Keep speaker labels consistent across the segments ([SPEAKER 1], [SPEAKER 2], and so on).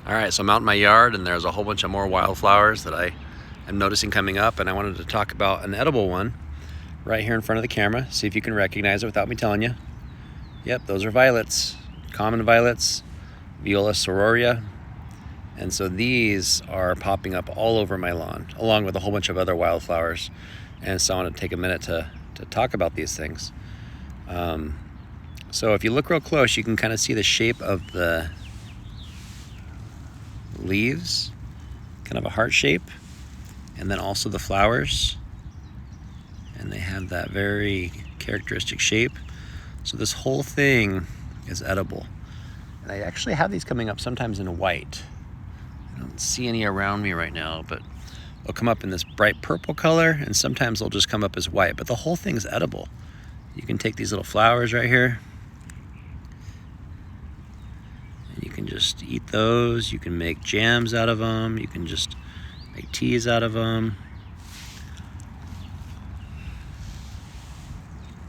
[SPEAKER 1] All right, so I'm out in my yard and there's a whole bunch of more wildflowers that I am noticing coming up, and I wanted to talk about an edible one right here in front of the camera. See if you can recognize it without me telling you. Yep, those are violets, common violets, Viola sororia. And so these are popping up all over my lawn, along with a whole bunch of other wildflowers. And so I want to take a minute to talk about these things. So if you look real close, you can kind of see the shape of the leaves, kind of a heart shape, and then also the flowers, and they have that very characteristic shape. So this whole thing is edible, and I actually have these coming up sometimes in white. I don't see any around me right now, but they'll come up in this bright purple color, and sometimes they'll just come up as white, but the whole thing's edible. You can take these little flowers right here, you can just eat those. You can make jams out of them. You can just make teas out of them.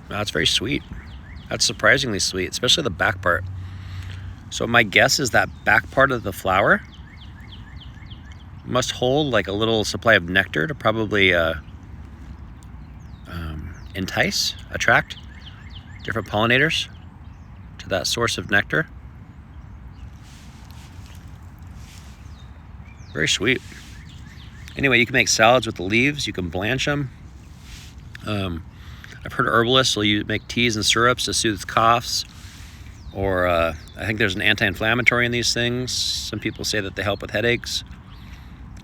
[SPEAKER 1] Wow, it's very sweet. That's surprisingly sweet, especially the back part. So my guess is that back part of the flower must hold like a little supply of nectar to probably attract different pollinators to that source of nectar. Very sweet. Anyway, you can make salads with the leaves. You can blanch them. I've heard herbalists will make teas and syrups to soothe coughs. Or I think there's an anti-inflammatory in these things. Some people say that they help with headaches.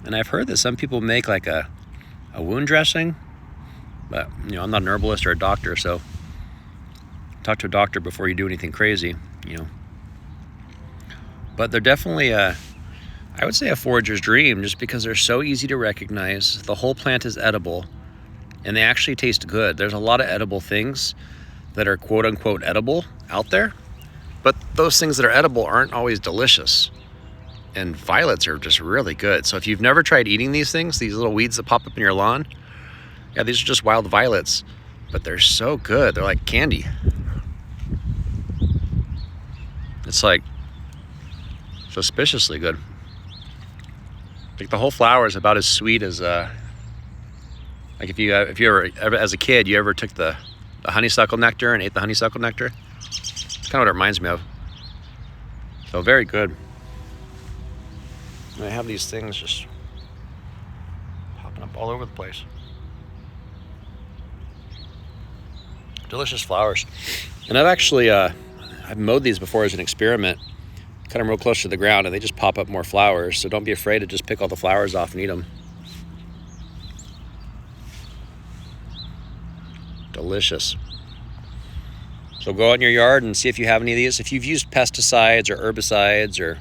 [SPEAKER 1] And I've heard that some people make like a wound dressing. But, you know, I'm not an herbalist or a doctor, so talk to a doctor before you do anything crazy, you know. But they're definitely I would say a forager's dream, just because they're so easy to recognize. The whole plant is edible, and they actually taste good. There's a lot of edible things that are quote unquote edible out there, but those things that are edible aren't always delicious. And violets are just really good. So if you've never tried eating these things, these little weeds that pop up in your lawn, yeah, these are just wild violets, but they're so good. They're like candy. It's like suspiciously good. Like the whole flower is about as sweet as like if you ever as a kid you ever took the honeysuckle nectar and ate the honeysuckle nectar. It's kind of what it reminds me of. So very good. And I have these things just popping up all over the place. Delicious flowers. And I've actually I've mowed these before as an experiment. Cut them real close to the ground and they just pop up more flowers. So don't be afraid to just pick all the flowers off and eat them. Delicious. So go out in your yard and see if you have any of these. If you've used pesticides or herbicides or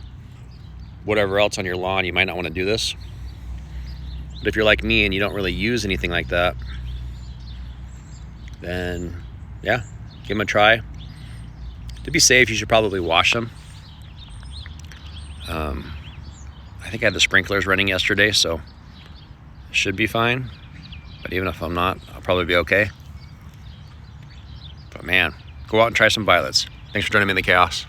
[SPEAKER 1] whatever else on your lawn, you might not want to do this. But if you're like me and you don't really use anything like that, then yeah, give them a try. To be safe, you should probably wash them. I think I had the sprinklers running yesterday, so it should be fine. But even if I'm not, I'll probably be okay. But man, go out and try some violets. Thanks for joining me in the chaos.